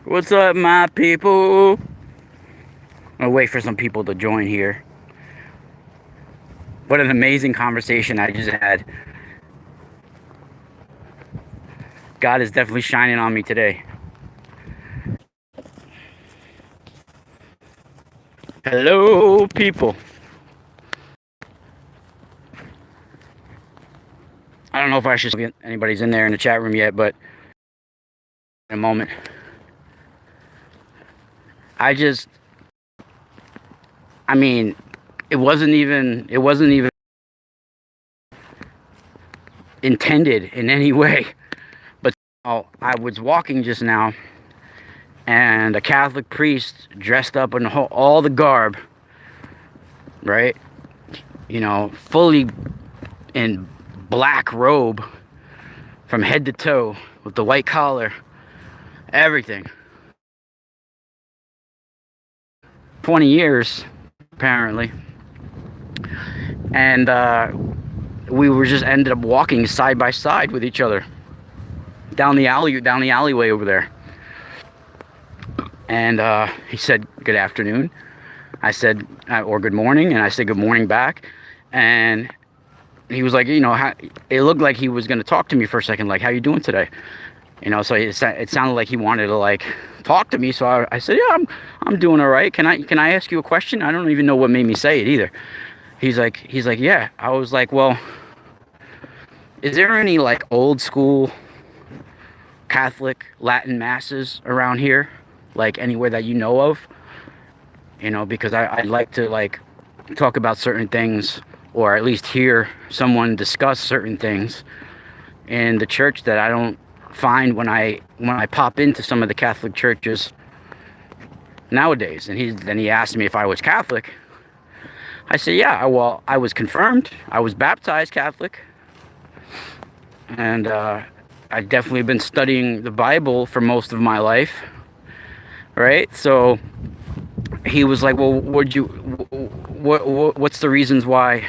What's up, my people? I'll wait for some people to join here. What an amazing conversation I just had. God is definitely shining on me today. Hello, people. I don't know if I should see anybody's in there in the chat room yet, but in a moment. I mean, it wasn't even intended in any way. But I was walking just now, and a Catholic priest dressed up in all the garb, right? You know, fully in black robe from head to toe with the white collar, everything. 20 years, apparently. And we were just ended up walking side by side with each other down the alleyway over there. And he said, "Good afternoon." I said, or "Good morning," and I said, "Good morning" back. And he was like, it looked like he was going to talk to me for a second, like, "How you doing today?" So it sounded like he wanted to like talk to me. So I said, "Yeah, I'm doing all right. Can I ask you a question?" I don't even know what made me say it either. He's like, "Yeah." I was like, "Well, is there any like old school Catholic Latin masses around here, like anywhere that you know of? Because I'd like to like talk about certain things, or at least hear someone discuss certain things in the church that I don't find when I pop into some of the Catholic churches nowadays." And then he asked me if I was Catholic. I said, "Yeah, well, I was confirmed. I was baptized Catholic. And I definitely been studying the Bible for most of my life, right?" So he was like, "Well, what's the reasons why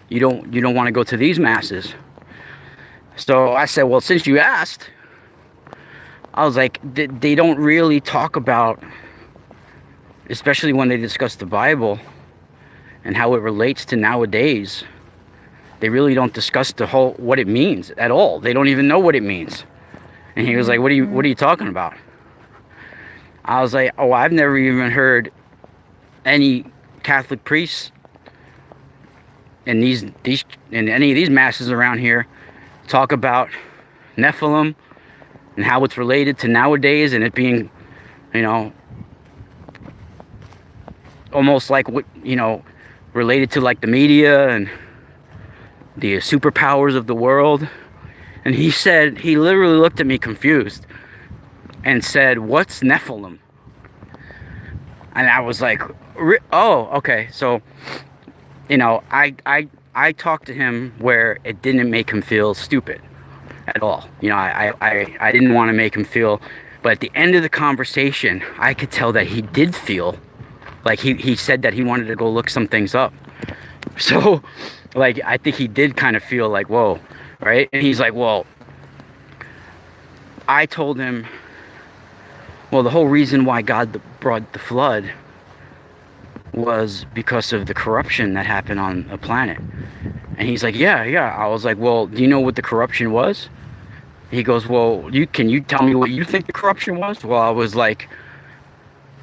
you don't want to go to these masses?" So I said, "Well, since you asked," I was like, "they don't really talk about, especially when they discuss the Bible and how it relates to nowadays, they really don't discuss what it means at all. They don't even know what it means." And he was like, what are you talking about?" I was like, "Oh, I've never even heard any Catholic priests in in any of these masses around here talk about Nephilim and how it's related to nowadays, and it being, almost like related to like the media and the superpowers of the world." And he literally looked at me confused and said, "What's Nephilim?" And I was like, "Oh, okay." So, I talked to him where it didn't make him feel stupid at all. I didn't want to make him feel, but at the end of the conversation, I could tell that he did feel like he said that he wanted to go look some things up. So, like, I think he did kind of feel like, whoa, right? And he's like, "Well," I told him, "Well, the whole reason why God brought the flood was because of the corruption that happened on the planet." And he's like, "Yeah, yeah." I was like, "Well, do you know what the corruption was?" He goes, "Well, can you tell me what you think the corruption was?" Well, I was like,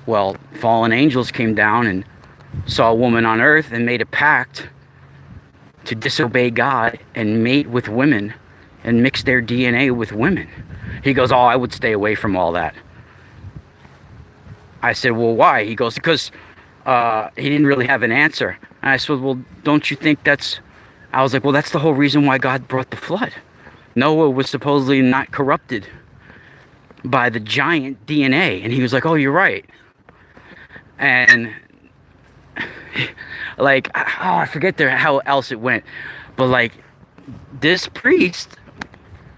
"Well, fallen angels came down and saw a woman on earth and made a pact to disobey God and mate with women and mix their DNA with women." He goes, "Oh, I would stay away from all that." I said, "Well, why?" He goes, "Because he didn't really have an answer." And I said, "Well, don't you think that's..." I was like, "Well, that's the whole reason why God brought the flood. Noah was supposedly not corrupted by the giant DNA." And he was like, "Oh, you're right." And like, oh, I forget how else it went, but like, this priest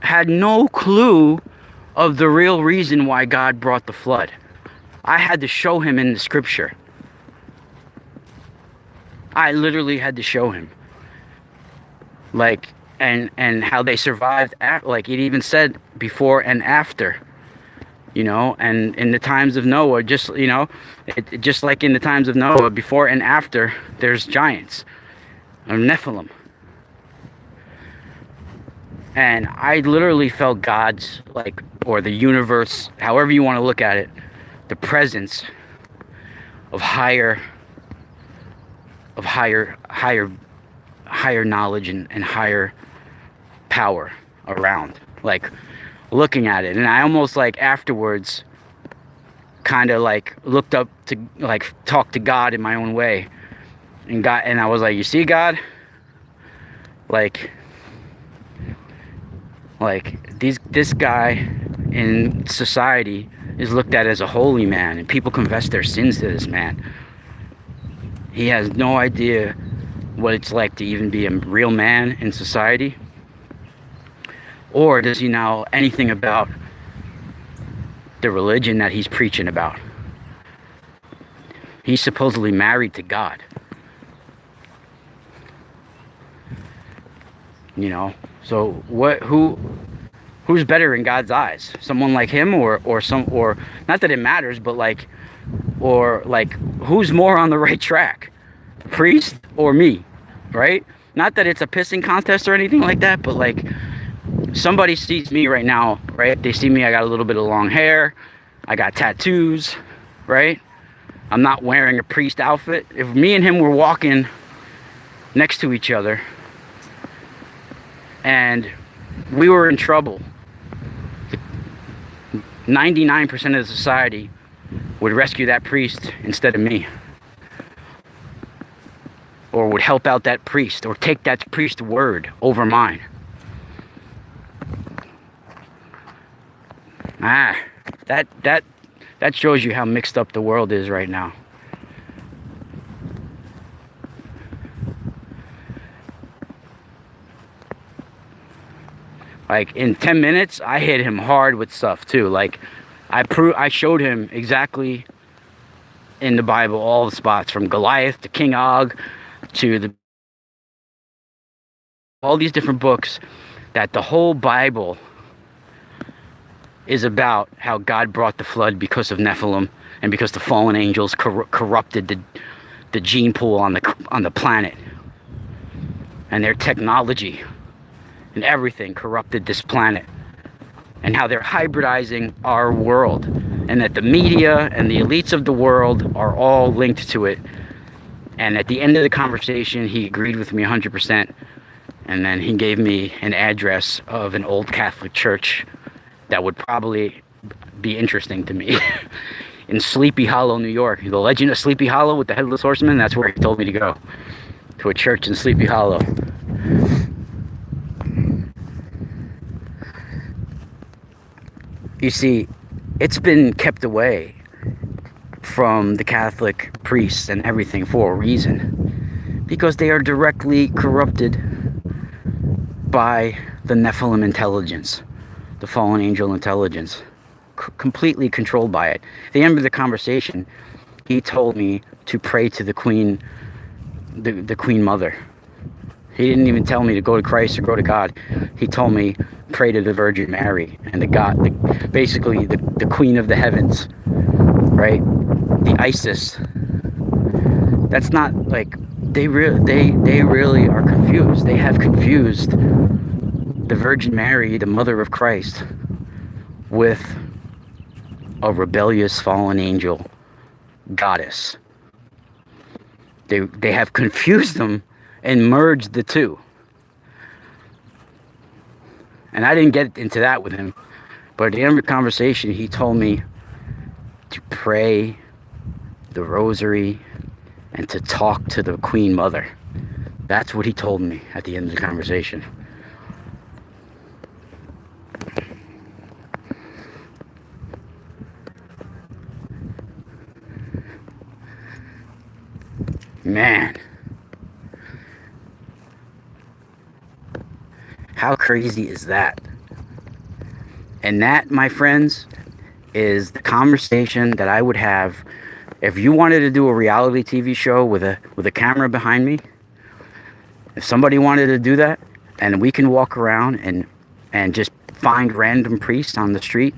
had no clue of the real reason why God brought the flood. I had to show him in the scripture. I literally had to show him, like, and how they survived. Like, it even said before and after you know, and in the times of Noah, just, you know, just like in the times of Noah, before and after, there's giants, or Nephilim. And I literally felt God's, like, or the universe, however you want to look at it, the presence of higher knowledge and higher power around, like, looking at it. And I almost, like, afterwards kind of, like, looked up to, like, talked to God in my own way, and I was like, you see, God, like this guy in society is looked at as a holy man, and people confess their sins to this man. He has no idea what it's like to even be a real man in society. Or does he know anything about the religion that he's preaching about? He's supposedly married to God. You know, so who's better in God's eyes? Someone like him, or not that it matters, but like, or like, who's more on the right track? The priest or me, right? Not that it's a pissing contest or anything like that, but like, somebody sees me right now, right? They see me, I got a little bit of long hair, I got tattoos, right? I'm not wearing a priest outfit. If me and him were walking next to each other and we were in trouble, 99% of the society would rescue that priest instead of me, or would help out that priest, or take that priest's word over mine. That shows you how mixed up the world is right now. Like, in 10 minutes, I hit him hard with stuff too. Like, I showed him exactly in the Bible all the spots, from Goliath to King Og to all these different books, that the whole Bible is about how God brought the flood because of Nephilim, and because the fallen angels corrupted the gene pool on the planet, and their technology and everything corrupted this planet, and how they're hybridizing our world, and that the media and the elites of the world are all linked to it. And at the end of the conversation, he agreed with me 100%, and then he gave me an address of an old Catholic church that would probably be interesting to me. In Sleepy Hollow, New York. The Legend of Sleepy Hollow with the Headless Horseman, that's where he told me to go. To a church in Sleepy Hollow. You see, it's been kept away from the Catholic priests and everything for a reason. Because they are directly corrupted by the Nephilim intelligence, the fallen angel intelligence, completely controlled by it. At the end of the conversation, he told me to pray to the Queen, the Queen Mother. He didn't even tell me to go to Christ or go to God. He told me, pray to the Virgin Mary and basically the Queen of the Heavens, right? The Isis. That's not like, they really are confused. They have confused the Virgin Mary, the Mother of Christ, with a rebellious fallen angel goddess. They have confused them and merged the two. And I didn't get into that with him, but at the end of the conversation, he told me to pray the rosary and to talk to the Queen Mother. That's what he told me at the end of the conversation. Man, how crazy is that? And that, my friends, is the conversation that I would have if you wanted to do a reality TV show with a camera behind me. If somebody wanted to do that, and we can walk around and just find random priests on the street,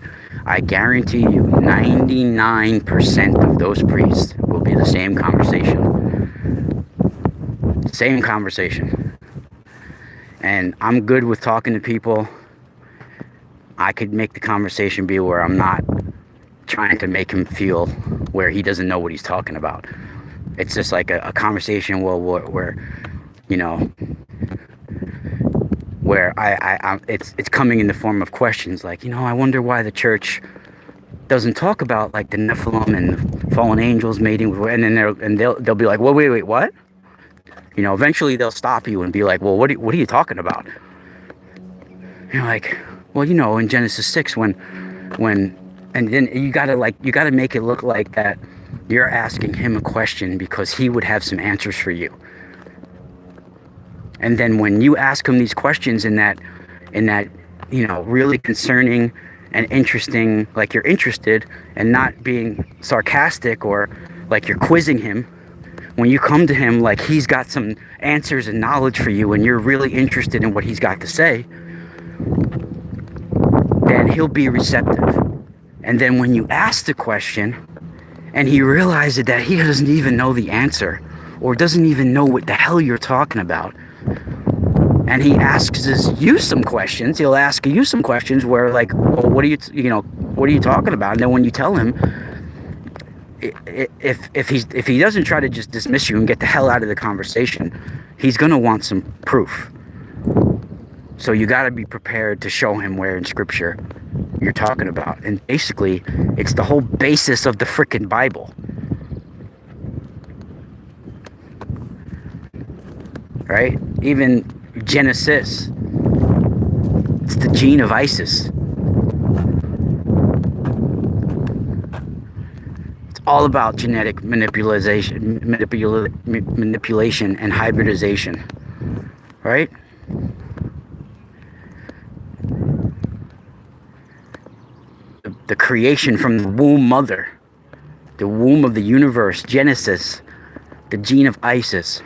I guarantee you 99% of those priests will be the same conversation. Same conversation. And I'm good with talking to people. I could make the conversation be where I'm not trying to make him feel where he doesn't know what he's talking about. It's just like a conversation where you know, where it's coming in the form of questions like, you know, I wonder why the church doesn't talk about like the Nephilim and fallen angels mating with, and then they'll be like, well, wait, what? You know, eventually they'll stop you and be like, well, what are you talking about? You're like, well, you know, in Genesis 6 when and then you gotta make it look like that you're asking him a question because he would have some answers for you. And then when you ask him these questions in that, you know, really concerning and interesting, like you're interested and not being sarcastic or like you're quizzing him, when you come to him like he's got some answers and knowledge for you and you're really interested in what he's got to say, then he'll be receptive. And then when you ask the question and he realizes that he doesn't even know the answer or doesn't even know what the hell you're talking about, and he asks you some questions, he'll ask you some questions where like, well, what are you talking about? And then when you tell him, if he doesn't try to just dismiss you and get the hell out of the conversation, he's gonna want some proof. So you got to be prepared to show him where in scripture you're talking about. And basically it's the whole basis of the frickin' Bible, right? Even Genesis, it's the gene of Isis. All about genetic manipulation and hybridization, right? The creation from the womb mother, the womb of the universe, Genesis, the gene of Isis.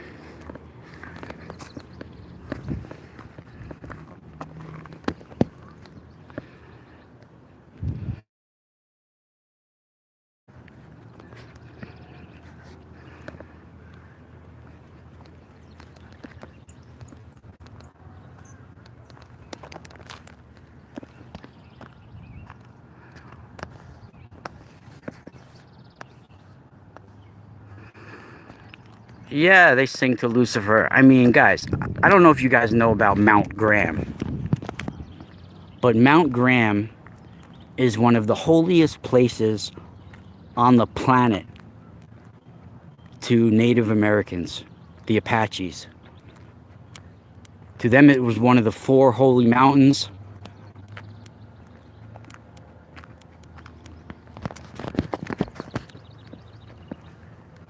Yeah, they sing to Lucifer. I mean, guys, I don't know if you guys know about Mount Graham, but Mount Graham is one of the holiest places on the planet to Native Americans, the Apaches. To them, it was one of the 4 holy mountains.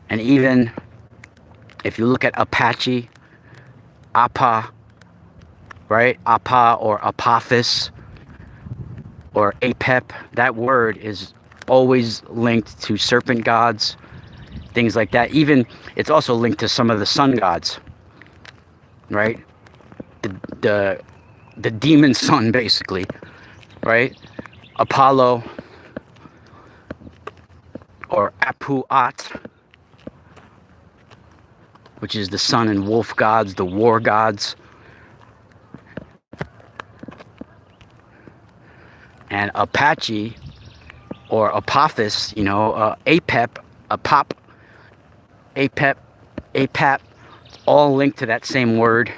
And even if you look at Apache, Apa, right? Apa or Apophis or Apep, that word is always linked to serpent gods, things like that. Even it's also linked to some of the sun gods, right? The demon sun, basically, right? Apollo or Apu-at, which is the sun and wolf gods, the war gods. And Apache or Apophis, you know, Apep, Apop, Apep, all linked to that same word.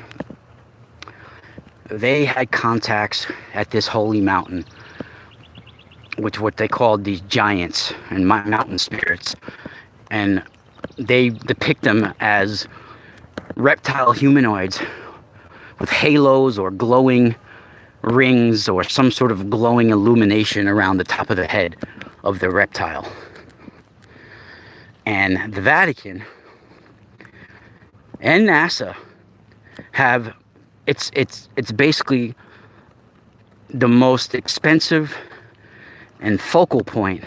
They had contacts at this holy mountain, which what they called these giants and mountain spirits. And they depict them as reptile humanoids with halos or glowing rings or some sort of glowing illumination around the top of the head of the reptile. And the Vatican and NASA have it's basically the most expensive and focal point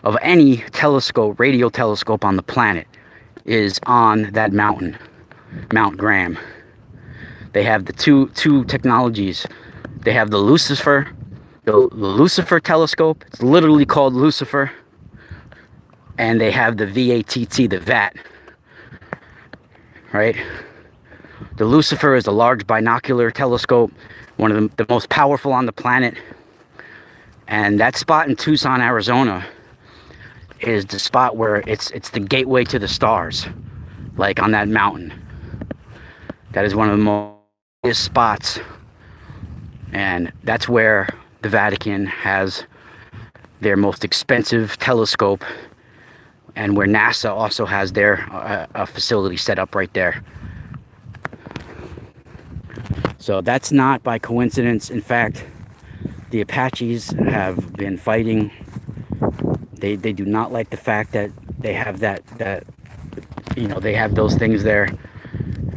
of any telescope, radio telescope on the planet, is on that mountain, Mount Graham. They have the two technologies They have the Lucifer telescope. It's literally called Lucifer. And they have the VATT, the VAT, right? The Lucifer is a large binocular telescope, one of the most powerful on the planet. And that spot in Tucson, Arizona is the spot where it's the gateway to the stars, like on that mountain. That is one of the most spots. And that's where the Vatican has their most expensive telescope, and where NASA also has their a facility set up right there. So that's not by coincidence. In fact, the Apaches have been fighting. They do not like the fact that they have that they have those things there,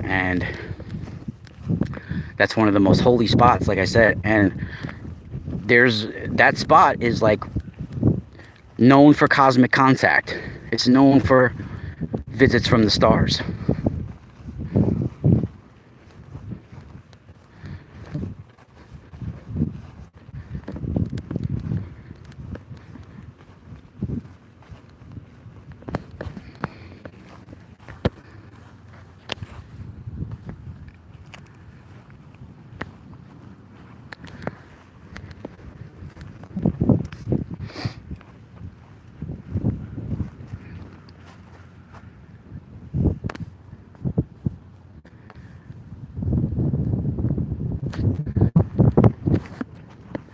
and that's one of the most holy spots, like I said. And that spot is like known for cosmic contact. It's known for visits from the stars.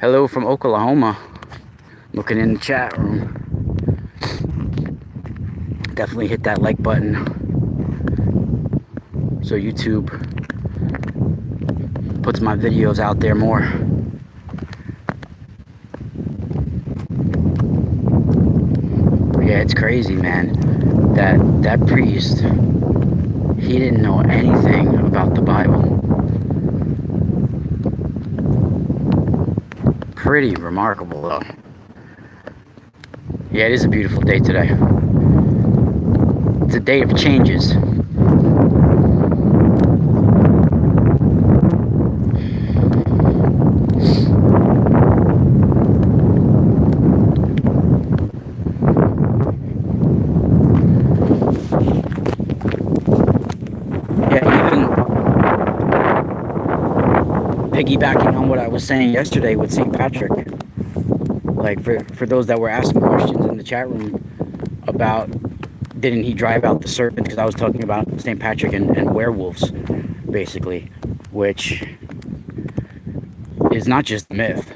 Hello from Oklahoma. Looking in the chat room. Definitely hit that like button so YouTube puts my videos out there more. Yeah, it's crazy, man. That priest, he didn't know anything about the Bible. Pretty remarkable, though. Yeah, it is a beautiful day today. It's a day of changes. Yeah, even piggybacking on what I was saying yesterday with St. Patrick, like for those that were asking questions in the chat room about didn't he drive out the serpent, because I was talking about St. Patrick and werewolves, basically, which is not just a myth.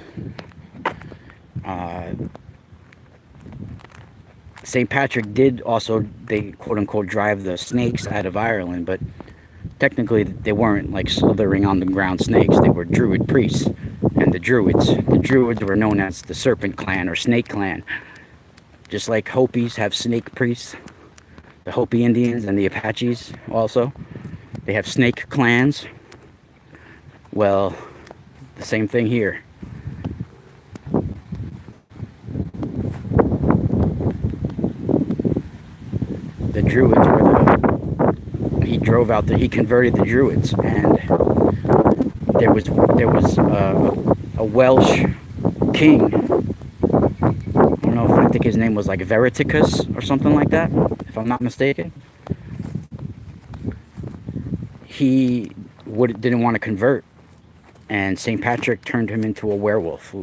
St. Patrick did also, they quote-unquote drive the snakes out of Ireland, but technically they weren't like slithering on the ground snakes. They were druid priests. And the druids were known as the serpent clan or snake clan. Just like Hopis have snake priests, the Hopi Indians and the Apaches also, they have snake clans. Well, the same thing here. The druids were he converted the druids, and there was a Welsh king. I think his name was like Veriticus or something like that, if I'm not mistaken. He didn't want to convert, and St. Patrick turned him into a werewolf,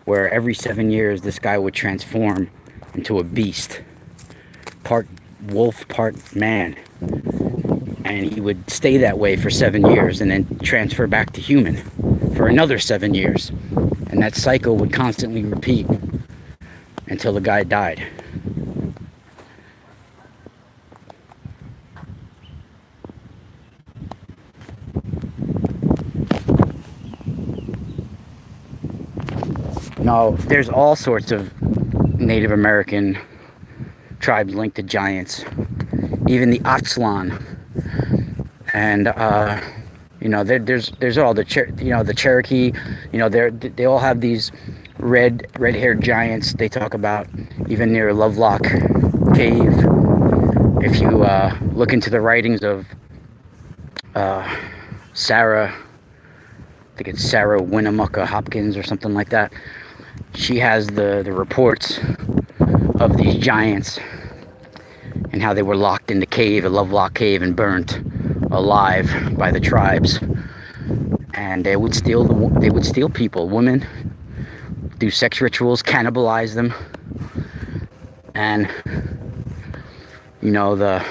where every 7 years this guy would transform into a beast, part wolf, part man. And he would stay that way for 7 years and then transfer back to human for another 7 years. And that cycle would constantly repeat until the guy died. Now, there's all sorts of Native American tribes linked to giants. Even the Atzlan. And there's all the Cherokee. They all have these red-haired giants they talk about, even near Lovelock Cave. If you look into the writings of Sarah I think it's Sarah Winnemucca Hopkins or something like that. She has the reports of these giants and how they were locked in the cave, a Lovelock cave, and burnt alive by the tribes. And they would steal people, women, do sex rituals, cannibalize them, and you know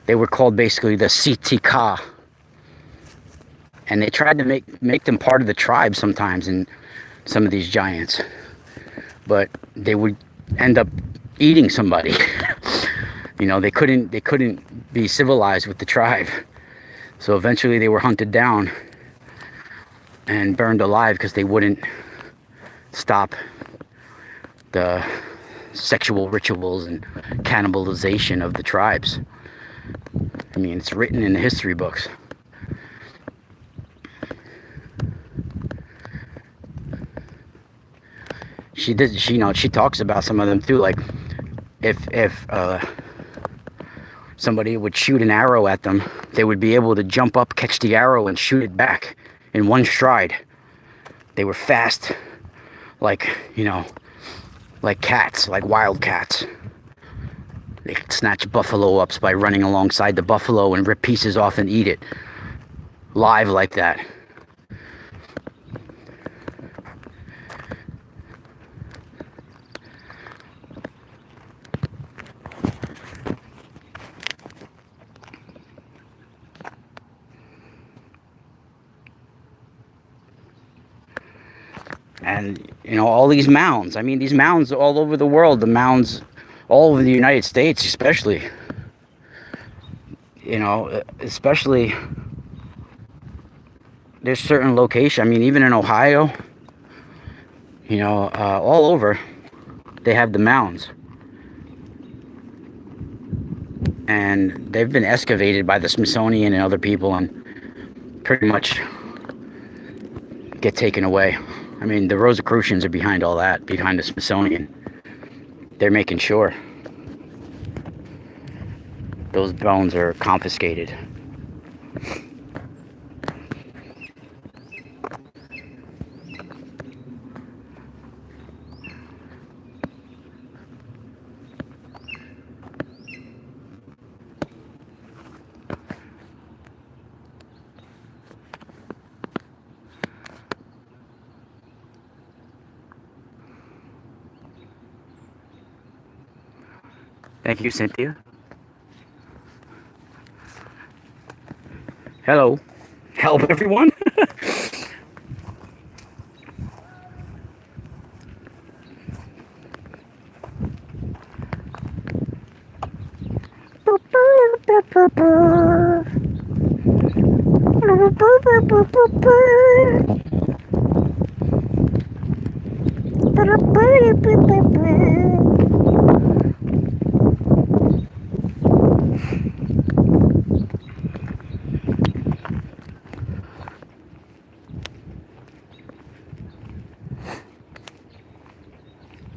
they were called basically the Sitika, and they tried to make them part of the tribe sometimes, and some of these giants, but they would end up eating somebody. You know, they couldn't be civilized with the tribe, so eventually they were hunted down and burned alive because they wouldn't stop the sexual rituals and cannibalization of the tribes. I mean, it's written in the history books. She talks about some of them too, like if somebody would shoot an arrow at them, they would be able to jump up, catch the arrow, and shoot it back in one stride. They were fast, like, you know, like cats, like wild cats. They could snatch buffalo ups by running alongside the buffalo and rip pieces off and eat it live like that. And, you know, all these mounds. I mean, these mounds all over the world, the mounds all over the United States especially. You know, especially, there's certain locations, I mean, even in Ohio, you know, all over, they have the mounds. And they've been excavated by the Smithsonian and other people and pretty much get taken away. I mean, the Rosicrucians are behind all that, behind the Smithsonian. They're making sure those bones are confiscated. Thank you, Cynthia. Hello. Help, everyone.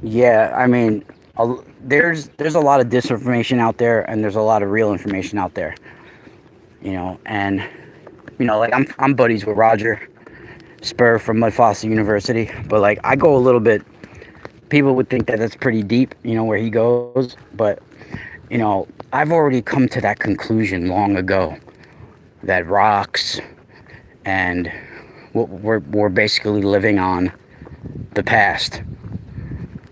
Yeah, I mean, there's a lot of disinformation out there, and there's a lot of real information out there. You know, and you know, like I'm buddies with Roger Spur from Mud Fossil University, but like I go a little bit. People would think that that's pretty deep, you know, where he goes, but you know, I've already come to that conclusion long ago that rocks and we're basically living on the past.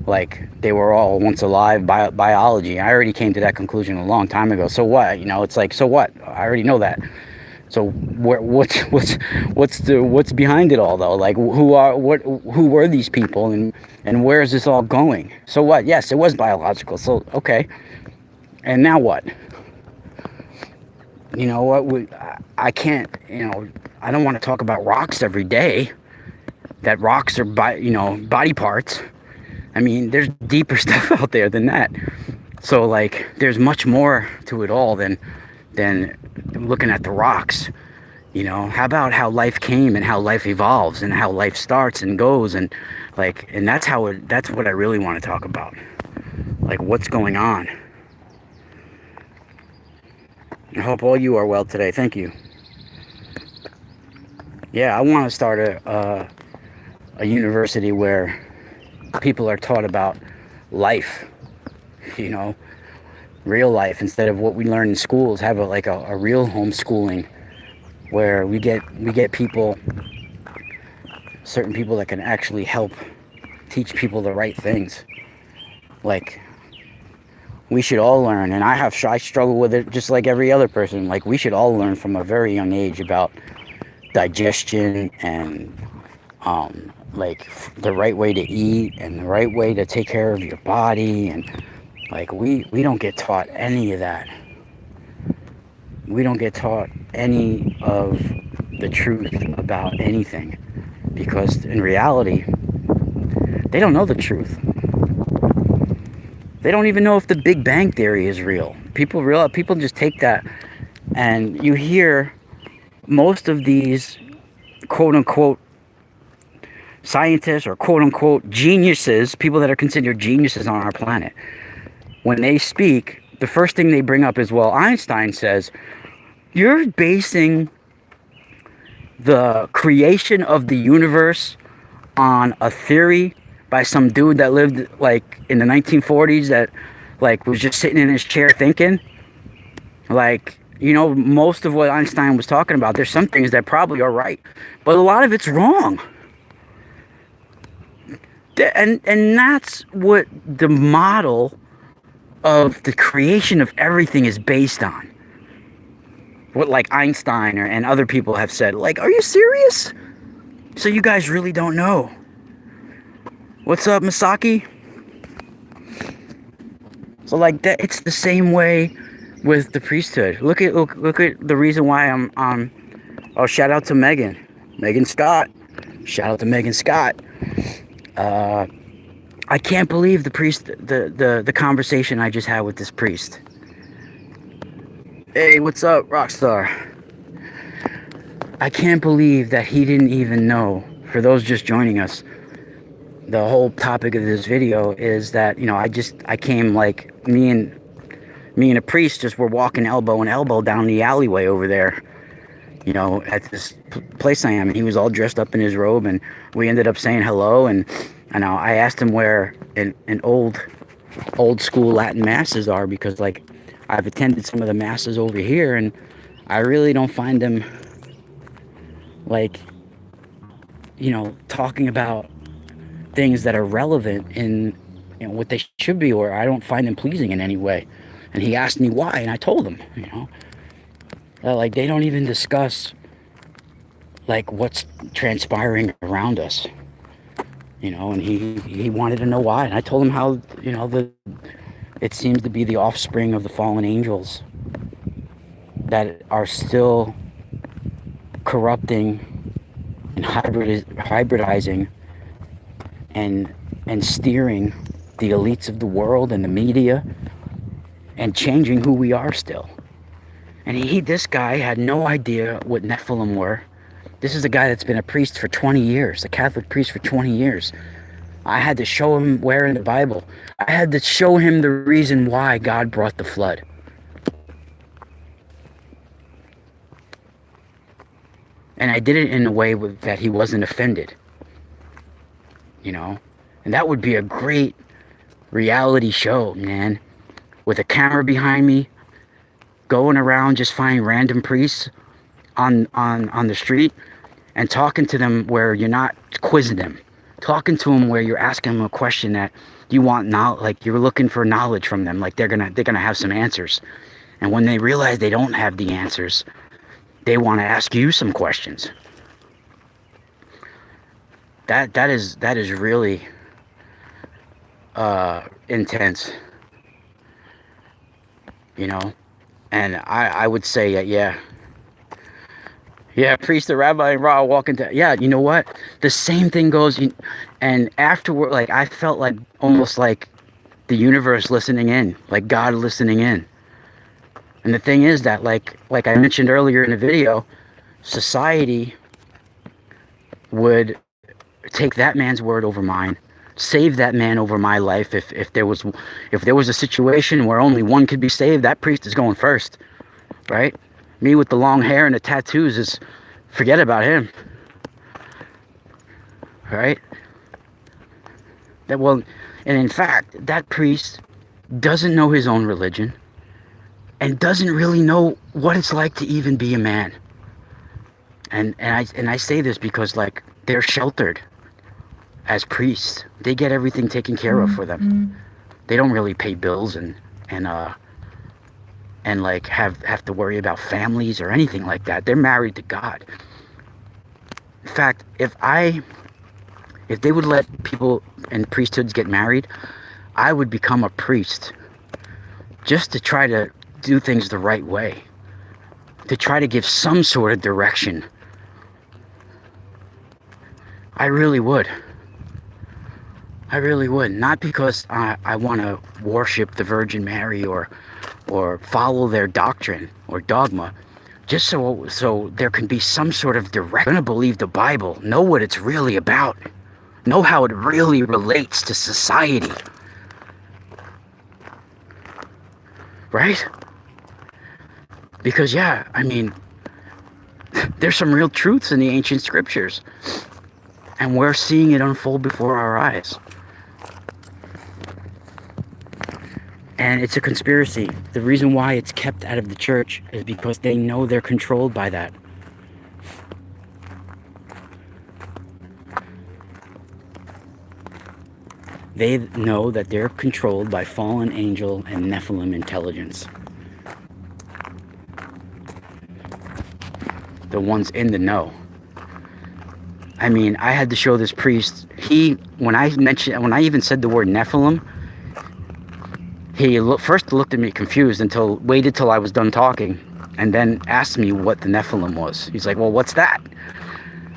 Like, they were all once alive, biology. I already came to that conclusion a long time ago. So what? You know, it's like, so what? I already know that. So what's behind it all though? Like, who were these people, and where is this all going? So what? Yes, it was biological. So okay, and now what? You know what? I can't. You know, I don't want to talk about rocks every day. That rocks are body parts. I mean, there's deeper stuff out there than that. So like, there's much more to it all than looking at the rocks. You know, how about how life came and how life evolves and how life starts and goes, and like, and that's what I really want to talk about. Like, what's going on. I hope all you are well today. Thank you. Yeah, I want to start a university where people are taught about life, you know, real life, instead of what we learn in schools. Have a real homeschooling where we get people, certain people that can actually help teach people the right things. Like, we should all learn, and I struggle with it just like every other person. Like, we should all learn from a very young age about digestion and like the right way to eat and the right way to take care of your body. And like, we don't get taught any of that. We don't get taught any of the truth about anything, because in reality they don't know the truth. They don't even know if the Big Bang Theory is real. People just take that, and you hear most of these quote unquote scientists or quote unquote geniuses, people that are considered geniuses on our planet, when they speak, the first thing they bring up is, well, Einstein says, you're basing the creation of the universe on a theory by some dude that lived like in the 1940s, that like was just sitting in his chair thinking. Like, most of what Einstein was talking about, there's some things that probably are right, but a lot of it's wrong. And that's what the model of the creation of everything is based on. What like Einstein and other people have said. Like, are you serious? So you guys really don't know. What's up, Misaki? So like that, it's the same way with the priesthood. Look at the reason why I'm oh, shout out to Megan Scott. Shout out to Megan Scott. I can't believe the conversation I just had with this priest. Hey, what's up, Rockstar? I can't believe that he didn't even know. For those just joining us, the whole topic of this video is that, I came, like, me and a priest just were walking elbow in elbow down the alleyway over there, at this place I am, and he was all dressed up in his robe, and we ended up saying hello. And I asked him where an old school Latin masses are, because like I've attended some of the masses over here, and I really don't find them like, talking about things that are relevant in what they should be, or I don't find them pleasing in any way. And he asked me why, and I told him, like, they don't even discuss like what's transpiring around us, and he wanted to know why, and I told him how it seems to be the offspring of the fallen angels that are still corrupting and hybridizing and steering the elites of the world and the media and changing who we are still. And this guy had no idea what Nephilim were. This is a guy that's been a priest for 20 years, a Catholic priest for 20 years. I had to show him where in the Bible. I had to show him the reason why God brought the flood. And I did it in a way that he wasn't offended. And that would be a great reality show, man. With a camera behind me, going around just finding random priests on the street and talking to them where you're not quizzing them. Talking to them where you're asking them a question that you want, like you're looking for knowledge from them. Like they're gonna have some answers. And when they realize they don't have the answers, they want to ask you some questions. That is really intense. And I would say that, yeah, priest, the rabbi, and Ra walking to, yeah, you know what? The same thing goes, and afterward, like, I felt like almost like the universe listening in, like God listening in. And the thing is that, like I mentioned earlier in the video, society would take that man's word over mine, save that man over my life. If there was a situation where only one could be saved, that priest is going first, right? Me with the long hair and the tattoos forget about him. right? And in fact, that priest doesn't know his own religion and doesn't really know what it's like to even be a man. And I say this because, like, they're sheltered as priests. They get everything taken care of for them. They don't really pay bills and like have to worry about families or anything like that. They're married to God. In fact, if they would let people in priesthoods get married, I would become a priest just to try to do things the right way, to try to give some sort of direction. I really would. Not because I want to worship the Virgin Mary or follow their doctrine or dogma, just so there can be some sort of direct. I'm going to believe the Bible, know what it's really about, know how it really relates to society. Right? Because, yeah, I mean, there's some real truths in the ancient scriptures, and we're seeing it unfold before our eyes. And it's a conspiracy. The reason why it's kept out of the church is because they know they're controlled by that. They know that they're controlled by fallen angel and Nephilim intelligence. The ones in the know. I mean, I had to show this priest. When I even said the word Nephilim, he first looked at me confused waited till I was done talking, and then asked me what the Nephilim was. He's like, well, what's that?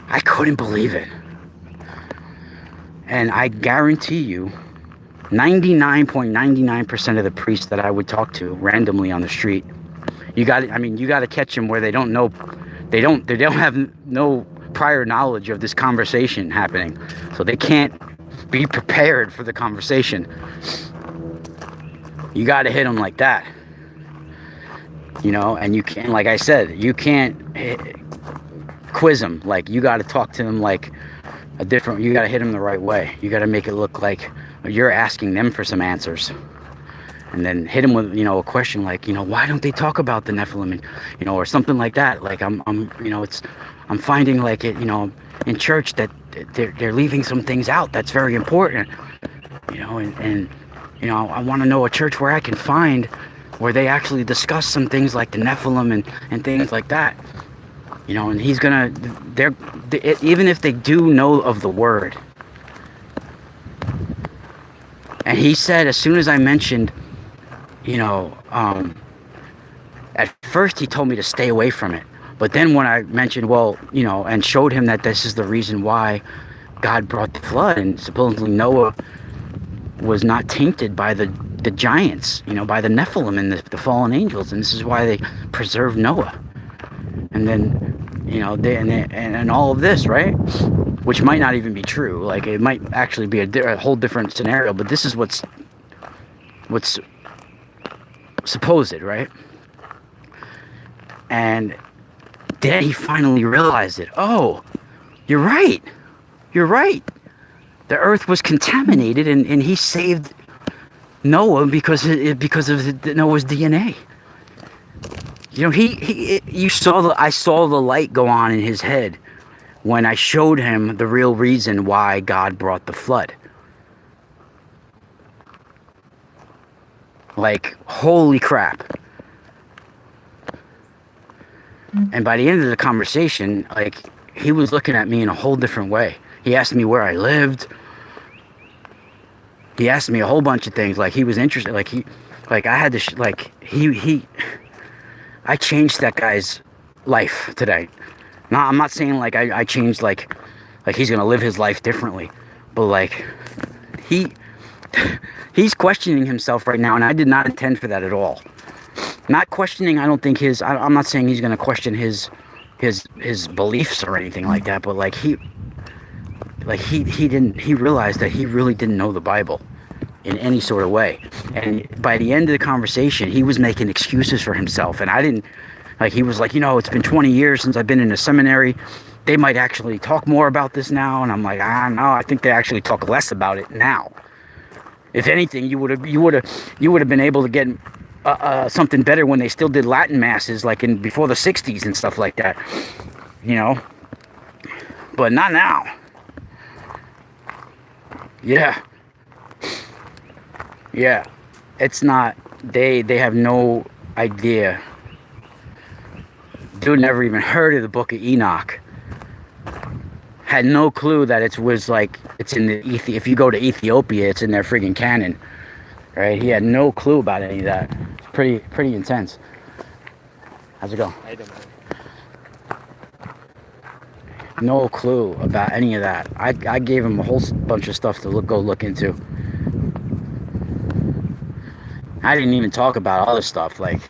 I couldn't believe it. And I guarantee you, 99.99% of the priests that I would talk to randomly on the street, you got to catch them where they don't know, they don't have no prior knowledge of this conversation happening, so they can't be prepared for the conversation. You got to hit them like that, and you can't, like I said, you can't quiz them. Like, you got to talk to them like you got to hit them the right way. You got to make it look like you're asking them for some answers, and then hit them with, a question like, why don't they talk about the Nephilim, or something like that. Like, I'm finding, like, it, in church that they're leaving some things out that's very important, I want to know a church where I can find where they actually discuss some things like the Nephilim and things like that. And he's gonna, even if they do know of the word. And he said, as soon as I mentioned, at first he told me to stay away from it. But then when I mentioned, and showed him that this is the reason why God brought the flood, and supposedly Noah was not tainted by the giants, by the Nephilim and the fallen angels, and this is why they preserved Noah. And then, and all of this, right? Which might not even be true. Like, it might actually be a whole different scenario, but this is what's supposed, right? And then he finally realized it. Oh, you're right. The earth was contaminated, and he saved Noah because of Noah's DNA. I saw the light go on in his head when I showed him the real reason why God brought the flood. Like, holy crap. And by the end of the conversation, like, he was looking at me in a whole different way. He asked me where I lived. He asked me a whole bunch of things. Like, he was interested. I changed that guy's life today. Now, I'm not saying like I changed like he's gonna live his life differently, but like he's questioning himself right now, and I did not intend for that at all. Not questioning. I don't think I'm not saying he's gonna question his beliefs or anything like that, but he realized that he really didn't know the Bible in any sort of way. And by the end of the conversation, he was making excuses for himself, and I didn't, he was like, it's been 20 years since I've been in a seminary, they might actually talk more about this now. And I'm like, I don't know. I think they actually talk less about it now. If anything, you would have been able to get something better when they still did Latin masses, like in before the '60s and stuff like that. You know, but not now. Yeah, yeah. It's not. They have no idea. Dude never even heard of the Book of Enoch. Had no clue that it was like, it's in the if you go to Ethiopia, it's in their friggin' canon, right? He had no clue about any of that. It's pretty intense. How's it going? No clue about any of that. I gave him a whole bunch of stuff to go look into. I didn't even talk about other stuff. Like,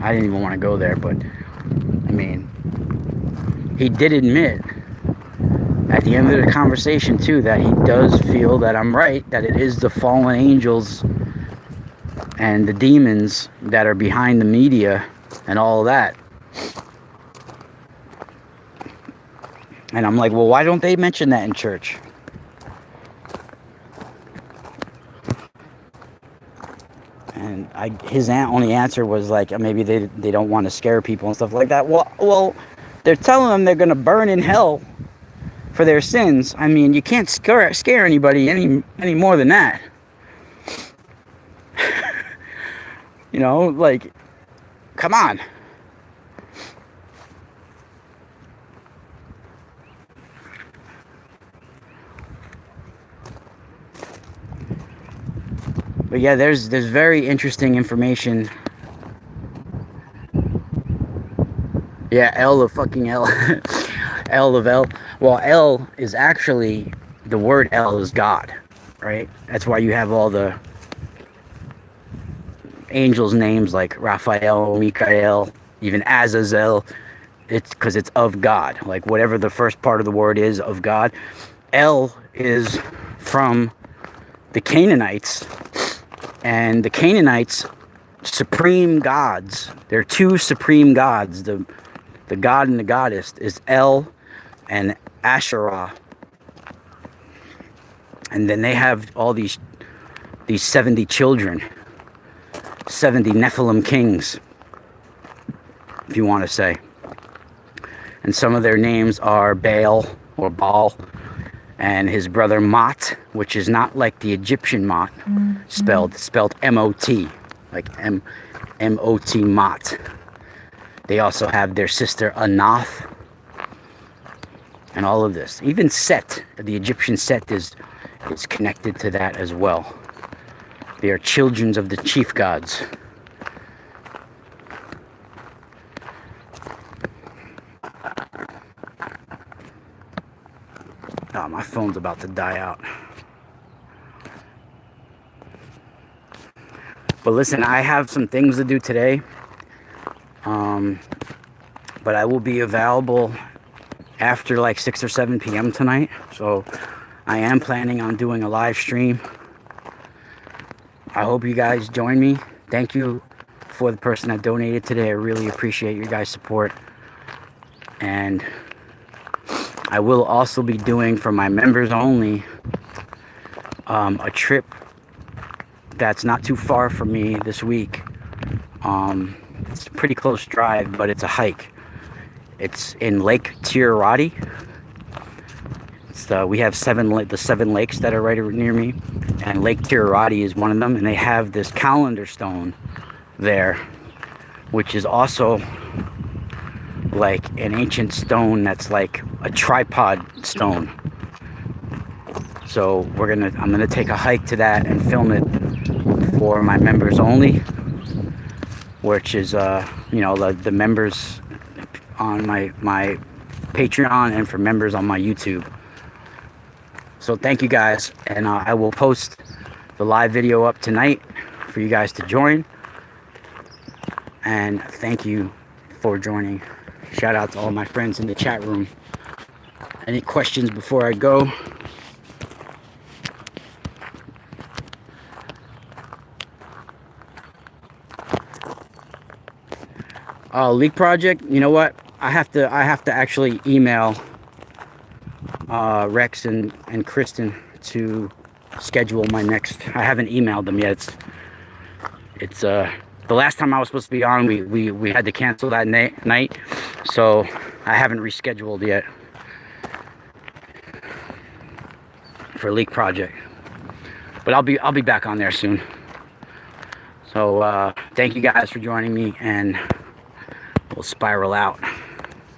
I didn't even want to go there, but I mean, he did admit at the end of the conversation too that he does feel that I'm right, that it is the fallen angels and the demons that are behind the media and all of that. And I'm like, well, why don't they mention that in church? And his only answer was like, maybe they don't want to scare people and stuff like that. Well, they're telling them they're going to burn in hell for their sins. I mean, you can't scare anybody any more than that. You know, like, come on. But yeah, there's very interesting information. Yeah, L of fucking L. L of L. Well, L is actually, the word L is God, right? That's why you have all the angels' names like Raphael, Michael, even Azazel. It's because it's of God. Like whatever the first part of the word is of God. L is from the Canaanites. And the Canaanites, supreme gods. There are two supreme gods. The god and the goddess is El and Asherah. And then they have all these 70 children. 70 Nephilim kings, if you want to say. And some of their names are Baal or Baal, and his brother Mot, which is not like the Egyptian Mot, spelled M-O-T, like M-O-T, Mot. They also have their sister Anath, and all of this. Even Set, the Egyptian Set, is connected to that as well. They are children of the chief gods. Oh, my phone's about to die out. But listen, I have some things to do today. But I will be available after like 6 or 7 p.m. tonight. So I am planning on doing a live stream. I hope you guys join me. Thank you for the person that donated today. I really appreciate your guys' support. And I will also be doing, for my members only, a trip that's not too far from me this week. It's a pretty close drive, but it's a hike. It's in Lake Tirarati. We have the 7 lakes that are right near me, and Lake Tirarati is one of them. And they have this calendar stone there, which is also like an ancient stone that's like a tripod stone. So I'm gonna take a hike to that and film it for my members only, which is the members on my Patreon and for members on my YouTube. So thank you guys, and I will post the live video up tonight for you guys to join. And thank you for joining. Shout out to all my friends in the chat room. Any questions before I go? Leak project, you know what? I have to actually email Rex and Kristen to schedule my next. I haven't emailed them yet. It's the last time I was supposed to be on, we had to cancel that night, so I haven't rescheduled yet for Leak Project. But I'll be back on there soon. So thank you guys for joining me, and we'll spiral out.